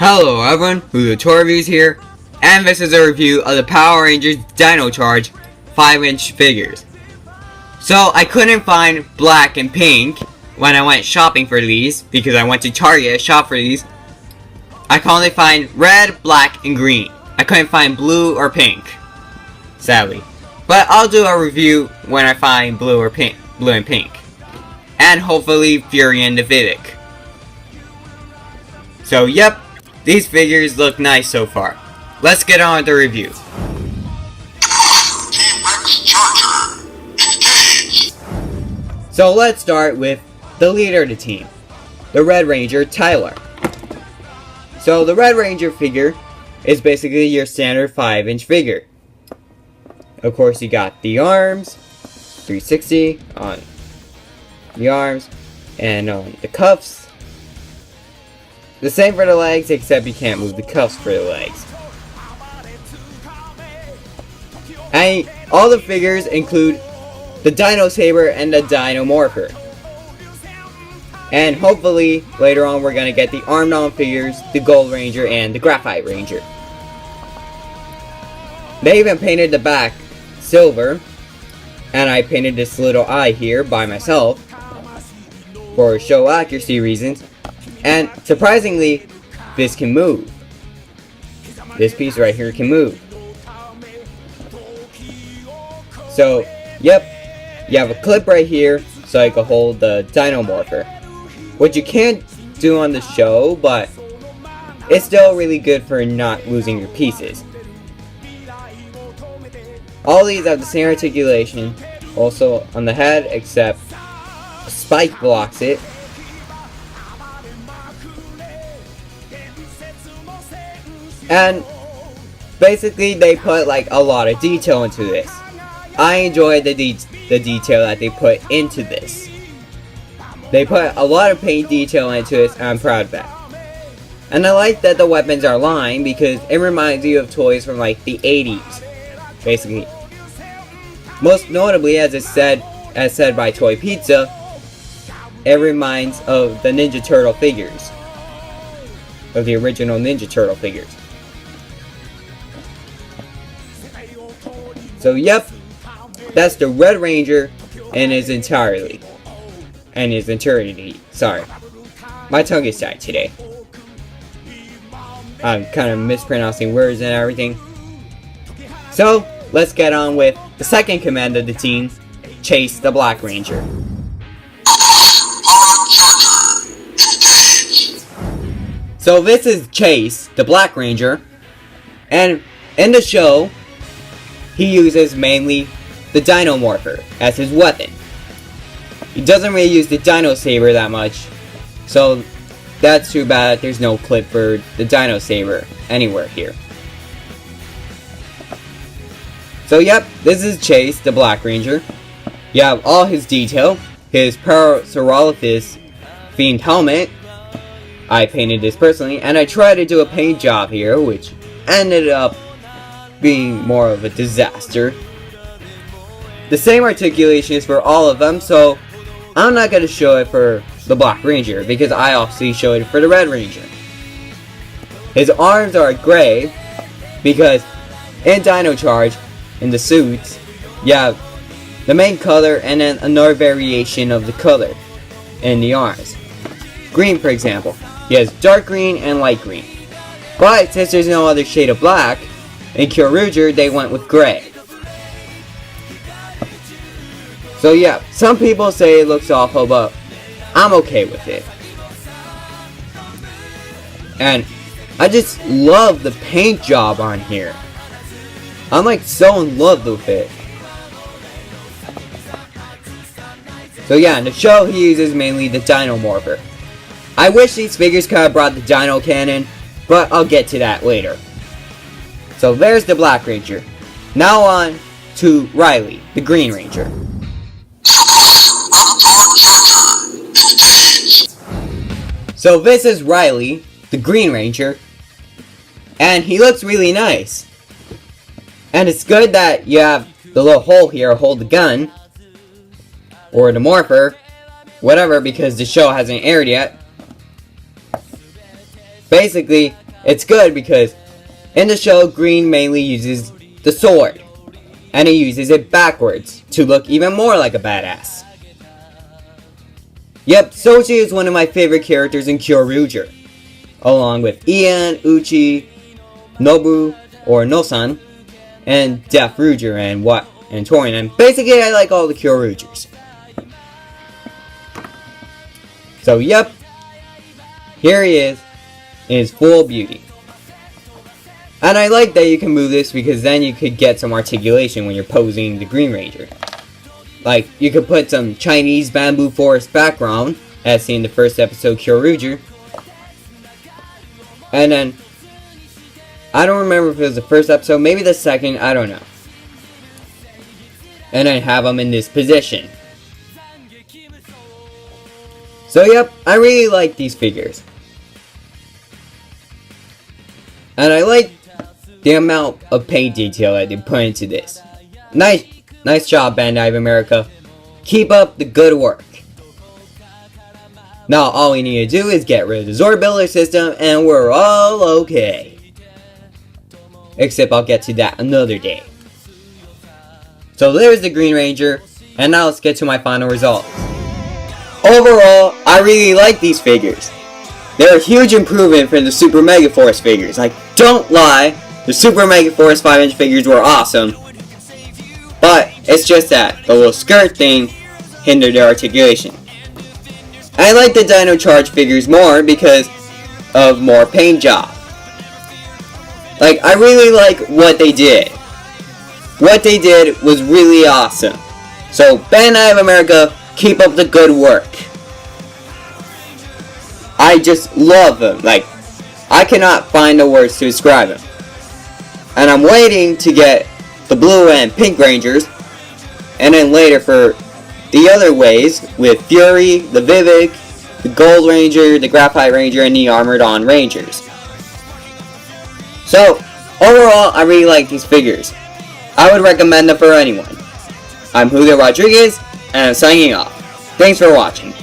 Hello everyone, Juliotoyreviews here, and this is a review of the Power Rangers Dino Charge 5-inch figures. So I couldn't find black and pink when I went shopping for these, because I went to Target to shop for these. I could only find red, black, and green. I couldn't find blue or pink, sadly. But I'll do a review when I find blue and pink. And hopefully Fury and Davidic. So yep, these figures look nice so far. Let's get on with the review. So let's start with the leader of the team, the Red Ranger, Tyler. So the Red Ranger figure is basically your standard 5-inch figure. Of course you got the arms, 360 on the arms, and on the cuffs. The same for the legs, except you can't move the cuffs for the legs. And all the figures include the Dino Saber and the Dino Morpher. And hopefully, later on we're going to get the armed-on figures, the Gold Ranger and the Graphite Ranger. They even painted the back silver, and I painted this little eye here by myself for show accuracy reasons. And surprisingly, this can move. This piece right here can move. So, yep, you have a clip right here so I can hold the Dino Morpher, which you can't do on the show, but it's still really good for not losing your pieces. All these have the same articulation, also on the head, except a spike blocks it. And basically they put like a lot of detail into this. I enjoy the detail that they put into this. They put a lot of paint detail into this, and I'm proud of that. And I like that the weapons are lined because it reminds you of toys from like the 80s, basically. Most notably, as said by Toy Pizza, it reminds of the Ninja Turtle figures, of the original Ninja Turtle figures. So yep, that's the Red Ranger in his entirety. Sorry. My tongue is tied today. I'm kind of mispronouncing words and everything. So, let's get on with the second command of the team, Chase the Black Ranger. So this is Chase, the Black Ranger, and in the show, he uses mainly the Dino Morpher as his weapon. He doesn't really use the Dino Saber that much, so that's too bad there's no clip for the Dino Saber anywhere here. So yep, this is Chase, the Black Ranger. You have all his detail, his Parasaurolophus themed helmet. I painted this personally, and I tried to do a paint job here, which ended up being more of a disaster. The same articulation is for all of them, so I'm not going to show it for the Black Ranger, because I obviously showed it for the Red Ranger. His arms are gray, because in Dino Charge, in the suits, you have the main color and then another variation of the color in the arms. Green, for example, he has dark green and light green. But since there's no other shade of black, in Kyoryuger they went with gray. So yeah, some people say it looks awful, but I'm okay with it. And I just love the paint job on here. I'm like so in love with it. So yeah, in the show he uses mainly the Dino Morpher. I wish these figures could have brought the Dino Cannon, but I'll get to that later. So there's the Black Ranger. Now on to Riley, the Green Ranger. So this is Riley, the Green Ranger, and he looks really nice. And it's good that you have the little hole here to hold the gun, or the morpher, whatever, because the show hasn't aired yet. Basically, It's good because in the show, Green mainly uses the sword, and he uses it backwards to look even more like a badass. Yep, Soji is one of my favorite characters in Kyoryuger, along with Ian, Uchi, Nobu, or Nosan, and Def Ruger and Torian, and basically I like all the Kyoryugers. So yep, here he is in his full beauty. And I like that you can move this because then you could get some articulation when you're posing the Green Ranger. Like, you could put some Chinese bamboo forest background, as seen in the first episode Kyoryuger. And then, I don't remember if it was the first episode, maybe the second, I don't know. And then have him in this position. So yep, I really like these figures. And I like the amount of paint detail that they put into this. Nice job, Bandai of America. Keep up the good work. Now all we need to do is get rid of the Zord Builder system and we're all okay. Except I'll get to that another day. So there's the Green Ranger, and now let's get to my final results. Overall, I really like these figures. They're a huge improvement from the Super Mega Force figures. Like, don't lie, the Super Mega Force 5-inch figures were awesome. But, it's just that, the little skirt thing hindered their articulation. I like the Dino Charge figures more because of more paint job. Like, I really like what they did. What they did was really awesome. So, Bandai of America, keep up the good work. I just love them. Like, I cannot find the words to describe them. And I'm waiting to get the Blue and Pink Rangers, and then later for the other ways with Fury, the Vivek, the Gold Ranger, the Graphite Ranger, and the Armored On Rangers. So, overall, I really like these figures. I would recommend them for anyone. I'm Julio Rodriguez, and I'm signing off. Thanks for watching.